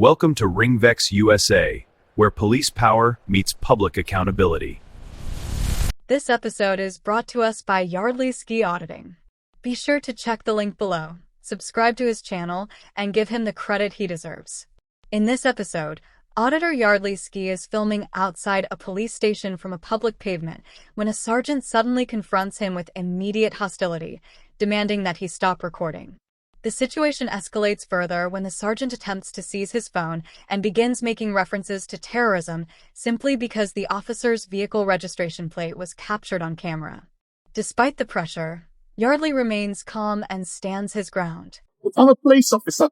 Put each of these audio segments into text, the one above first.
Welcome to Ringvex USA, where police power meets public accountability. This episode is brought to us by Yardley Ski Auditing. Be sure to check the link below, subscribe to his channel, and give him the credit he deserves. In this episode, Auditor Yardley Ski is filming outside a police station from a public pavement when a sergeant suddenly confronts him with immediate hostility, demanding that he stop recording. The situation escalates further when the sergeant attempts to seize his phone and begins making references to terrorism simply because the officer's vehicle registration plate was captured on camera. Despite the pressure, Yardley remains calm and stands his ground. I'm a police officer.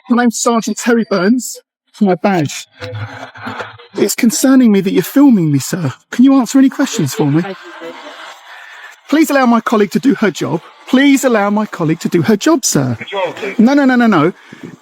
My name's Sergeant Terry Burns. My badge. It's concerning me that you're filming me, sir. Can you answer any questions for me? Please allow my colleague to do her job. Please allow my colleague to do her job, sir. No.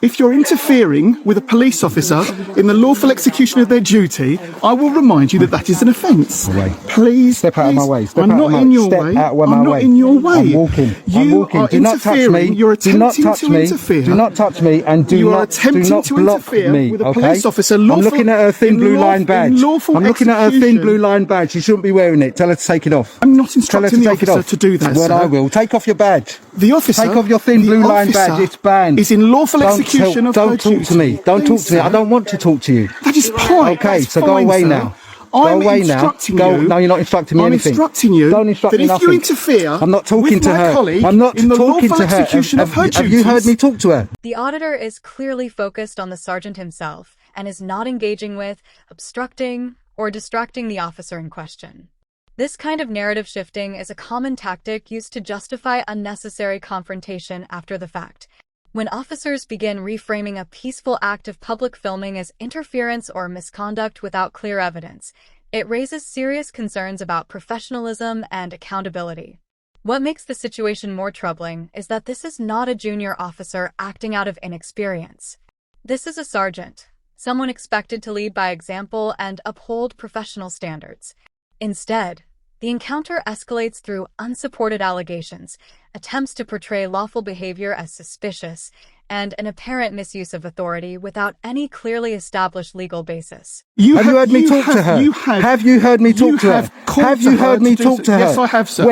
If you're interfering with a police officer in the lawful execution of their duty, I will remind you that that is an offence. Please. Step out of my way. I'm not in your way. I'm not in your way. I'm walking. You are Do not touch me. You're attempting to interfere. Do not touch me and do you are not attempting to block interfere me. with a Okay? police officer. I'm looking at her thin blue line badge. I'm looking at her thin blue line badge. She shouldn't be wearing it. Tell her to take it off. I'm not instructing the officer to do that, Well, sir. I will. Take off your badge. The officer. Take off your thin blue line badge. It's banned. Is in lawful execution of her Don't talk to me. Don't talk to me. I don't want to talk to you. That is fine. Okay, That's so go fine, away sir. now. I'm Go away now. instructing Go. you. No, you're not instructing me I'm anything. instructing you Don't instruct that me if nothing. you interfere I'm not talking with to my her. colleague I'm not in the talking lawful to her. execution of her Have you heard me talk to her? The auditor is clearly focused on the sergeant himself and is not engaging with, obstructing, or distracting the officer in question. This kind of narrative shifting is a common tactic used to justify unnecessary confrontation after the fact. When officers begin reframing a peaceful act of public filming as interference or misconduct without clear evidence, it raises serious concerns about professionalism and accountability. What makes the situation more troubling is that this is not a junior officer acting out of inexperience. This is a sergeant, someone expected to lead by example and uphold professional standards. Instead, the encounter escalates through unsupported allegations, attempts to portray lawful behavior as suspicious, and an apparent misuse of authority without any clearly established legal basis. Have you heard me talk to her? Have you heard me talk to her? Have you heard me talk to her? Yes, I have, sir.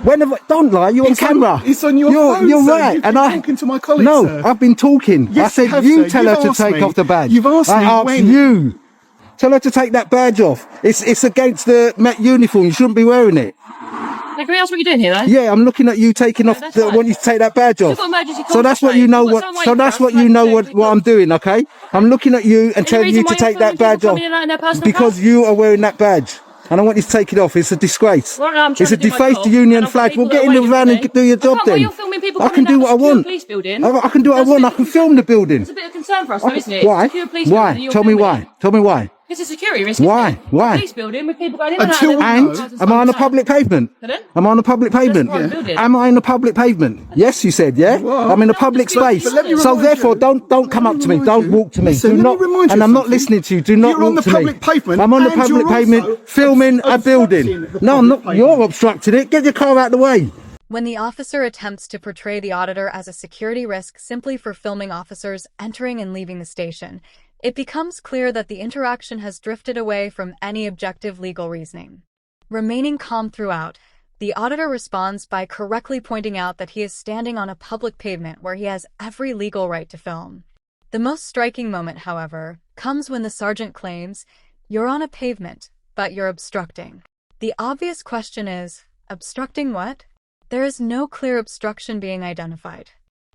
When have I, don't lie, you're on camera. It's on your phone, You're sir. right. You've been talking to my colleague, No, sir. I've been talking. Yes, I you said have, you sir. tell You've her to asked take me. off the badge. You've asked I me asked when. you. Tell her to take that badge off. It's against the Met uniform. You shouldn't be wearing it. Now, can we ask what you're doing here, though? Yeah, I'm looking at you taking off. that's I fine. want you to take that badge off. got emergency So that's what you know. You've got What? someone So waiting that's for us, what you know. like, What I'm doing. Okay. I'm looking at you and telling you reason to why you're take that filming badge people off coming in and out in their personal because cars? you are wearing that badge. And I want you to take it off. It's a disgrace. Well, no, I'm trying It's a to do my defaced job, union and I've got flag. people Well, that get are in the waiting van for and me. do your job Well, then. you're filming people I can coming do out what I of secure want. police building. I can do what I That's a want. bit I can film the building. It's a bit of concern for us, though, isn't it? Why? Secure police building that Why? you're Tell me filming. why. Tell me why. It's a security risk. Why? Isn't it? Why? A police building with people going in and out. Until of their we cars know- and Am I on a stuff. public pavement? Pardon? Am I on a public pavement? private building. Am I in a public pavement? Yes, you said, yeah? I'm in a public space. but let me So remind therefore, you- don't come up to me. remind Don't you- walk to me. Listen, Do let me not, remind you and I'm not something. listening to you. Do not You're walk on the to me. public pavement I'm on the and public you're pavement also filming a building. obstructing the No, I'm not. public You're pavement. obstructing it. Get your car out of the way. When the officer attempts to portray the auditor as a security risk simply for filming officers entering and leaving the station, it becomes clear that the interaction has drifted away from any objective legal reasoning. Remaining calm throughout, the auditor responds by correctly pointing out that he is standing on a public pavement where he has every legal right to film. The most striking moment, however, comes when the sergeant claims, "You're on a pavement, but you're obstructing." The obvious question is, obstructing what? There is no clear obstruction being identified.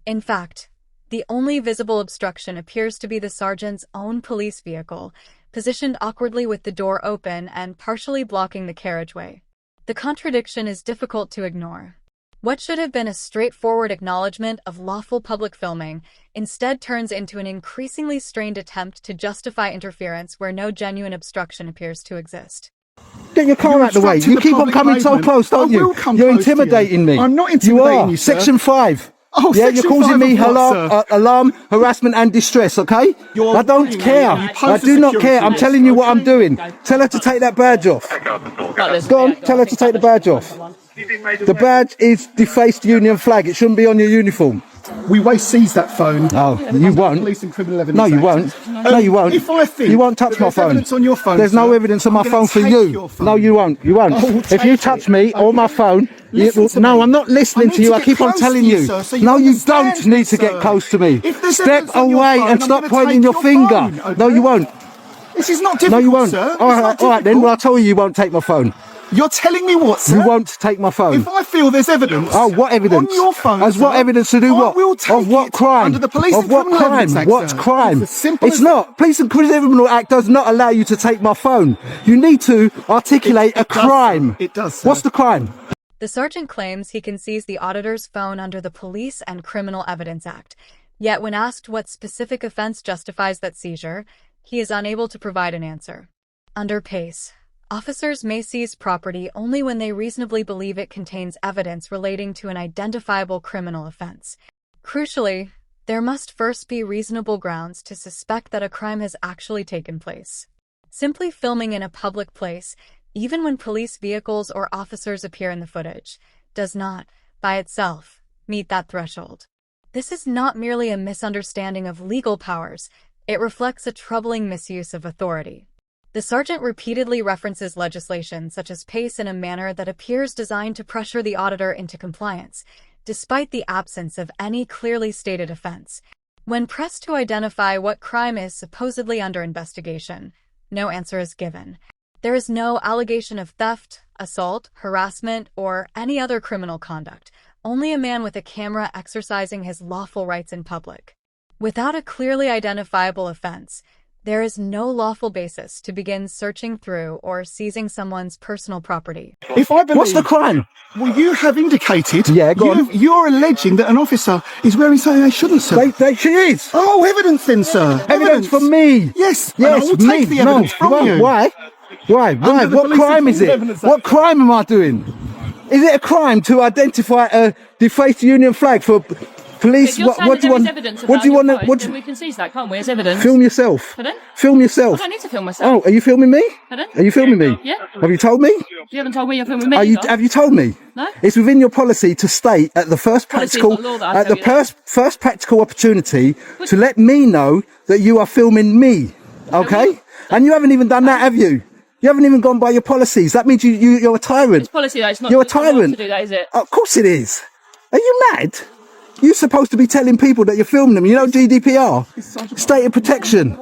In fact, the only visible obstruction appears to be the sergeant's own police vehicle, positioned awkwardly with the door open and partially blocking the carriageway. The contradiction is difficult to ignore. What should have been a straightforward acknowledgement of lawful public filming instead turns into an increasingly strained attempt to justify interference where no genuine obstruction appears to exist. Get your car You're out the way. obstructing You the keep on public coming so pavement. close, don't I you? will come You're close to you. intimidating me. I'm not You intimidating are. you, sir. Section 5. Oh, yeah, Section you're causing 5 me of what, sir? alarm, harassment and distress, okay? You're I don't lying, care. mate. You I pose a do not security care. I'm risk, telling you what I'm okay? doing. Tell her to take that badge off. Go on, tell her to take the badge off. The badge is defaced union flag. It shouldn't be on your uniform. we may seize that phone. Oh, you won't. Police and Criminal Evidence No, you Act. won't. No, you won't. If I think you won't touch that my there's phone. evidence on your phone, there's no sir, evidence on my I'm gonna phone for take you. your phone. No, you won't. You won't. I will If take you it. touch me or my phone, Listen to no, me. I'm not listening I to you. need I to keep get on close telling to you, you. sir, so you No, you understand don't need to me, get sir. close to me. If there's Step evidence on your away phone, and I'm stop gonna pointing take your your finger. phone, okay? No, you won't. This is not No, difficult, you won't. sir. All right then. Well, I'll tell you won't take my phone. You're telling me what, sir? You won't take my phone. If I feel there's evidence. Oh, what evidence? On your phone, As what sir, evidence to do I what? will take Of what it crime? under the Police Of and what Criminal crime? Evidence Act, What sir. crime? It's as simple It's as not. Police and Criminal Act does not allow you to take my phone. You need to articulate a It does, crime. sir. It does, sir. What's the crime? The sergeant claims he can seize the auditor's phone under the Police and Criminal Evidence Act. Yet when asked what specific offense justifies that seizure, he is unable to provide an answer. Under PACE, officers may seize property only when they reasonably believe it contains evidence relating to an identifiable criminal offense. Crucially, there must first be reasonable grounds to suspect that a crime has actually taken place. Simply filming in a public place, even when police vehicles or officers appear in the footage, does not, by itself, meet that threshold. This is not merely a misunderstanding of legal powers, it reflects a troubling misuse of authority. The sergeant repeatedly references legislation such as PACE in a manner that appears designed to pressure the auditor into compliance, despite the absence of any clearly stated offense. When pressed to identify what crime is supposedly under investigation, no answer is given. There is no allegation of theft, assault, harassment, or any other criminal conduct, only a man with a camera exercising his lawful rights in public. Without a clearly identifiable offense, there is no lawful basis to begin searching through or seizing someone's personal property. If I believe, What's the crime? Well, you have indicated. Yeah, go on. You're alleging that an officer is wearing something they shouldn't, sir. She is. Oh, evidence then, sir. Evidence for me. Yes. Yes, and I will me. take the evidence no, from won't. you. Why? Why? Why? the What Police crime and is it? Criminal Evidence What Act. crime am I doing? Is it a crime to identify a defaced Union flag for police? If you're saying What do you that there is want? evidence What do you about want? your phone, then we can seize that, can't we, as evidence? Film yourself. Pardon? Film I yourself. don't need to film myself. Oh, are you filming me? Pardon? Are you filming me? Yeah. Have you told me? You haven't told me you're filming me. Are you? either. Have you told me? No. It's within your policy to state at the first Policy is practical, not law that I at the tell you first practical opportunity to let me know that you are filming me. Okay? And you haven't even done that, have you? You haven't even gone by your policies. That means you're a tyrant. It's policy that it's not. You're a it's not law tyrant. to do that, is it? Of course it is. Are you mad? You're supposed to be telling people that you're filming them. You know GDPR? State of protection.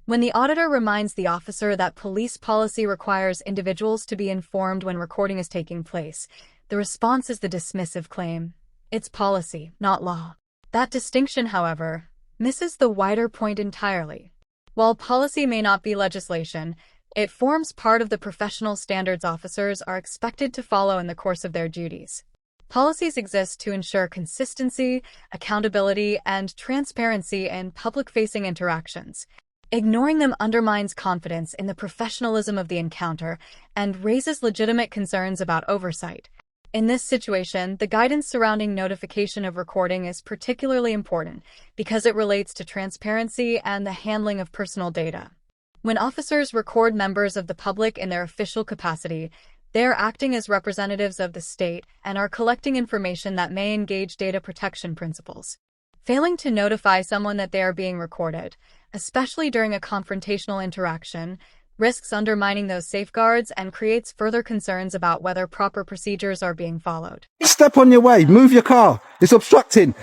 When the auditor reminds the officer that police policy requires individuals to be informed when recording is taking place, the response is the dismissive claim. It's policy, not law. That distinction, however, misses the wider point entirely. While policy may not be legislation, it forms part of the professional standards officers are expected to follow in the course of their duties. Policies exist to ensure consistency, accountability, and transparency in public-facing interactions. Ignoring them undermines confidence in the professionalism of the encounter and raises legitimate concerns about oversight. In this situation, the guidance surrounding notification of recording is particularly important because it relates to transparency and the handling of personal data. When officers record members of the public in their official capacity, they are acting as representatives of the state and are collecting information that may engage data protection principles. Failing to notify someone that they are being recorded, especially during a confrontational interaction, risks undermining those safeguards and creates further concerns about whether proper procedures are being followed. Step on your way. Move your car. It's obstructing.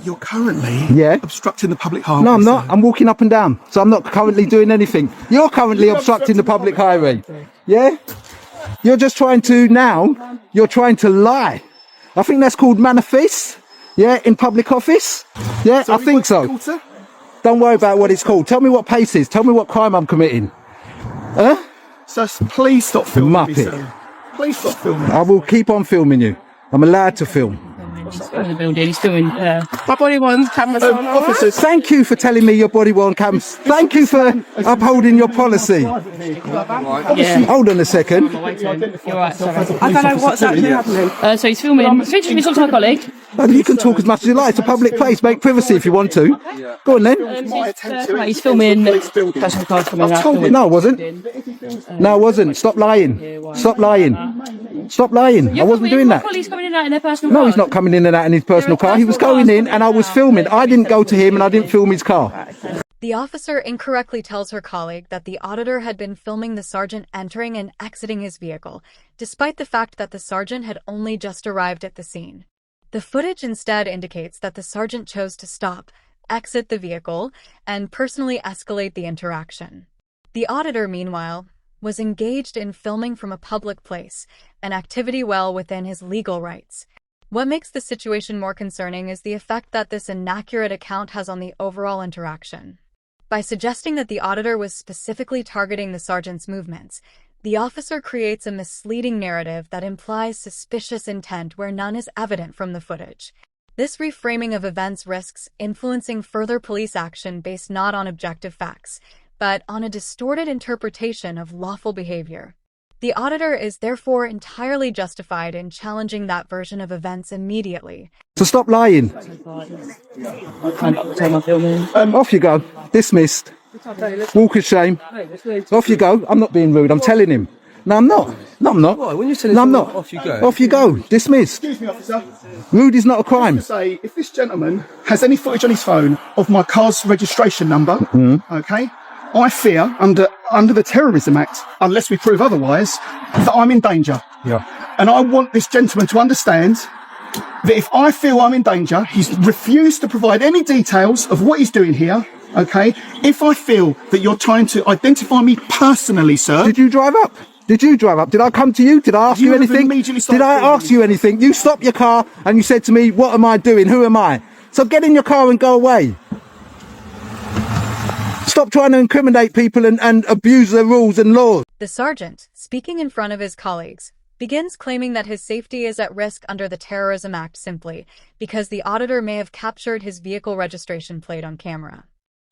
You're currently obstructing the public highway. No, I'm not. sir. I'm walking up and down. So I'm not currently doing anything. You're currently obstructing the public highway. Yeah? You're just trying to you're trying to lie. I think that's called manifest. Yeah, in public office. Yeah, I think so. Called, sir? Don't worry about what it's called. Tell me what PACE is. Tell me what crime I'm committing. Huh? Sir, please stop filming me, Muppet. sir. Please stop filming. I will keep on filming you. I'm allowed to film. He's filming the building. He's filming. My body one camera's on. Officers, Thank you for telling me your body won't come. Thank you for upholding your policy. Yeah. Hold on a second. You're right. Sorry. I don't know what's actually happening. So he's filming. Speak to my colleague. You can talk as much as you like. It's a public place. Make privacy if you want to. Go on then. He's filming. Personal cars coming out. No, I wasn't. No, I wasn't. Stop lying. Stop lying. Stop lying. I wasn't doing that. Colleagues coming in and out in their personal No, cars. he's not coming in and out in his personal car. He was going in and I was filming. I didn't go to him and I didn't film his car. The officer incorrectly tells her colleague that the auditor had been filming the sergeant entering and exiting his vehicle, despite the fact that the sergeant had only just arrived at the scene. The footage instead indicates that the sergeant chose to stop, exit the vehicle, and personally escalate the interaction. The auditor, meanwhile, was engaged in filming from a public place, an activity well within his legal rights. What makes the situation more concerning is the effect that this inaccurate account has on the overall interaction. By suggesting that the auditor was specifically targeting the sergeant's movements, the officer creates a misleading narrative that implies suspicious intent where none is evident from the footage. This reframing of events risks influencing further police action based not on objective facts, but on a distorted interpretation of lawful behavior. The auditor is therefore entirely justified in challenging that version of events immediately. So stop lying. Off you go. Dismissed. Walk of shame. Off you go. I'm not being rude. I'm telling him. No, I'm not. No, I'm not. Why? When you're telling No, I'm someone not. off you go. Off you go. Dismissed. Excuse me, officer. Rude is not a crime. Say, if this gentleman has any footage on his phone of my car's registration number, okay, I fear under the Terrorism Act, unless we prove otherwise, that I'm in danger. Yeah. And I want this gentleman to understand that if I feel I'm in danger, he's refused to provide any details of what he's doing here, okay? If I feel that you're trying to identify me personally, sir. Did you drive up? Did you drive up? Did I come to you? Did I ask you have anything? immediately Did started I filming ask you anything? You stopped your car and you said to me, what am I doing? Who am I? So get in your car and go away. Stop trying to incriminate people and abuse their rules and laws. The sergeant, speaking in front of his colleagues, begins claiming that his safety is at risk under the Terrorism Act simply because the auditor may have captured his vehicle registration plate on camera.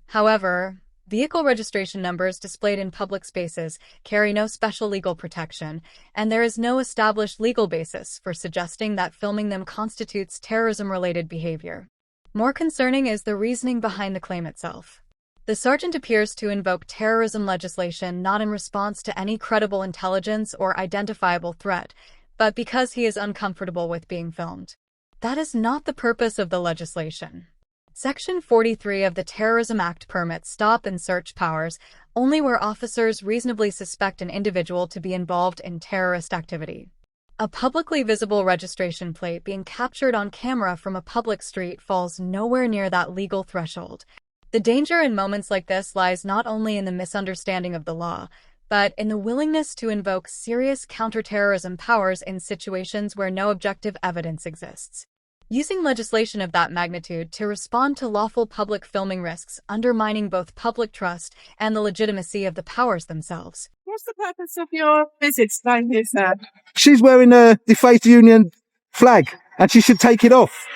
However, vehicle registration numbers displayed in public spaces carry no special legal protection, and there is no established legal basis for suggesting that filming them constitutes terrorism-related behavior. More concerning is the reasoning behind the claim itself. The sergeant appears to invoke terrorism legislation not in response to any credible intelligence or identifiable threat, but because he is uncomfortable with being filmed. That is not the purpose of the legislation. Section 43 of the Terrorism Act permits stop and search powers only where officers reasonably suspect an individual to be involved in terrorist activity. A publicly visible registration plate being captured on camera from a public street falls nowhere near that legal threshold. The danger in moments like this lies not only in the misunderstanding of the law, but in the willingness to invoke serious counterterrorism powers in situations where no objective evidence exists. Using legislation of that magnitude to respond to lawful public filming risks undermining both public trust and the legitimacy of the powers themselves. What's the purpose of your visit today here, sir? She's wearing a defaced union flag and she should take it off.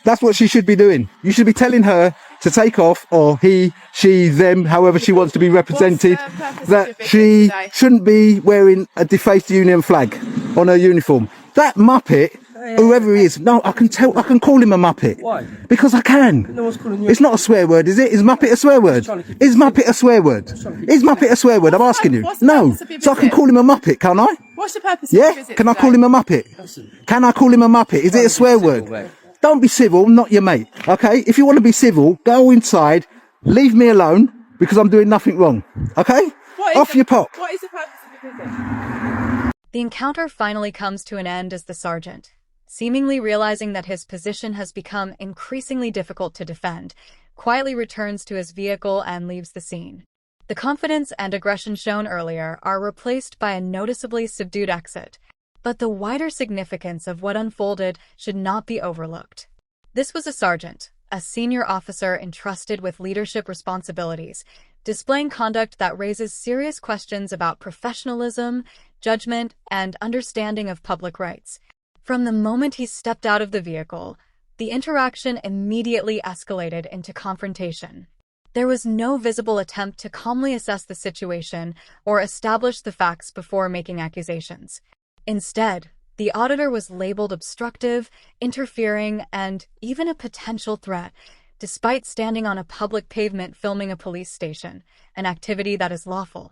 That's what she should be doing. You should be telling her to take off, or he, she, them, however she wants to be represented, that she shouldn't be wearing a defaced union flag on her uniform. That muppet, whoever he is, no, I can call him a muppet. Why? Because I can. No one's calling you. It's not a swear word, is it? Is muppet a swear word? Is muppet a swear word? Is muppet a swear word? I'm asking you. What's the No. purpose of your So I can visit? call him a muppet, can't I? What's the purpose of your Yeah? visit Can I today? call him a muppet? Can I call him a muppet? Is it a swear word? mate. Don't be civil, I'm not your mate. Okay? If you want to be civil, go inside, leave me alone, because I'm doing nothing wrong. Okay? Off your pop. What is the purpose of your visit? The encounter finally comes to an end as the sergeant, seemingly realizing that his position has become increasingly difficult to defend, quietly returns to his vehicle and leaves the scene. The confidence and aggression shown earlier are replaced by a noticeably subdued exit, but the wider significance of what unfolded should not be overlooked. This was a sergeant, a senior officer entrusted with leadership responsibilities, displaying conduct that raises serious questions about professionalism, judgment, and understanding of public rights. From the moment he stepped out of the vehicle, the interaction immediately escalated into confrontation. There was no visible attempt to calmly assess the situation or establish the facts before making accusations. Instead, the auditor was labeled obstructive, interfering, and even a potential threat, despite standing on a public pavement filming a police station, an activity that is lawful.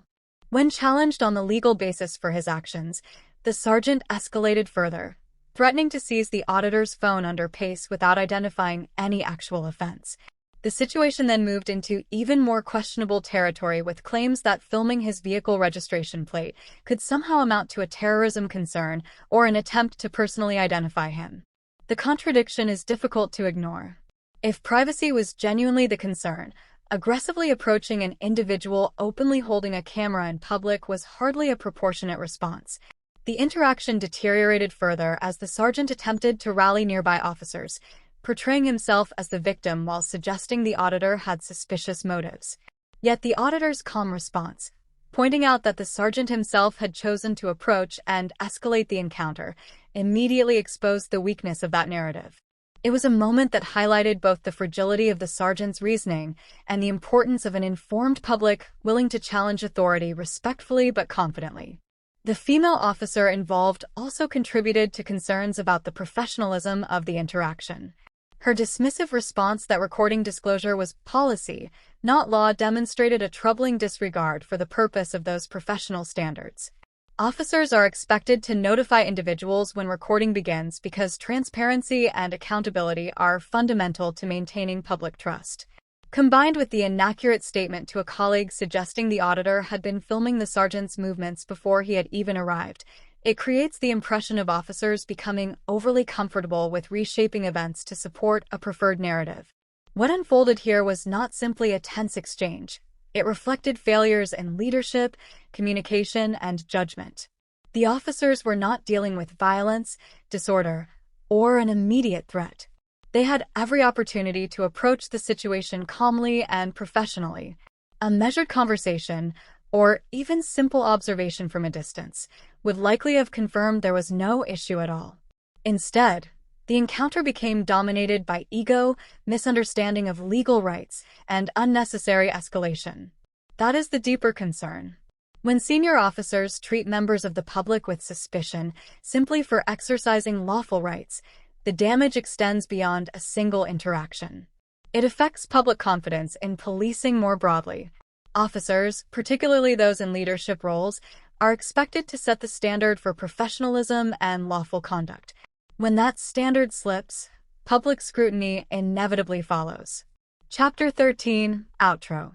When challenged on the legal basis for his actions, the sergeant escalated further, threatening to seize the auditor's phone under pace without identifying any actual offense. The situation then moved into even more questionable territory with claims that filming his vehicle registration plate could somehow amount to a terrorism concern or an attempt to personally identify him. The contradiction is difficult to ignore. If privacy was genuinely the concern, aggressively approaching an individual openly holding a camera in public was hardly a proportionate response. The interaction deteriorated further as the sergeant attempted to rally nearby officers, portraying himself as the victim while suggesting the auditor had suspicious motives. Yet the auditor's calm response, pointing out that the sergeant himself had chosen to approach and escalate the encounter, immediately exposed the weakness of that narrative. It was a moment that highlighted both the fragility of the sergeant's reasoning and the importance of an informed public willing to challenge authority respectfully but confidently. The female officer involved also contributed to concerns about the professionalism of the interaction. Her dismissive response that recording disclosure was policy, not law, demonstrated a troubling disregard for the purpose of those professional standards. Officers are expected to notify individuals when recording begins because transparency and accountability are fundamental to maintaining public trust. Combined with the inaccurate statement to a colleague suggesting the auditor had been filming the sergeant's movements before he had even arrived, it creates the impression of officers becoming overly comfortable with reshaping events to support a preferred narrative. What unfolded here was not simply a tense exchange. It reflected failures in leadership, communication, and judgment. The officers were not dealing with violence, disorder, or an immediate threat. They had every opportunity to approach the situation calmly and professionally. A measured conversation, or even simple observation from a distance, would likely have confirmed there was no issue at all. Instead, the encounter became dominated by ego, misunderstanding of legal rights, and unnecessary escalation. That is the deeper concern. When senior officers treat members of the public with suspicion simply for exercising lawful rights, the damage extends beyond a single interaction. It affects public confidence in policing more broadly. Officers, particularly those in leadership roles, are expected to set the standard for professionalism and lawful conduct. When that standard slips, public scrutiny inevitably follows. Chapter 13, Outro.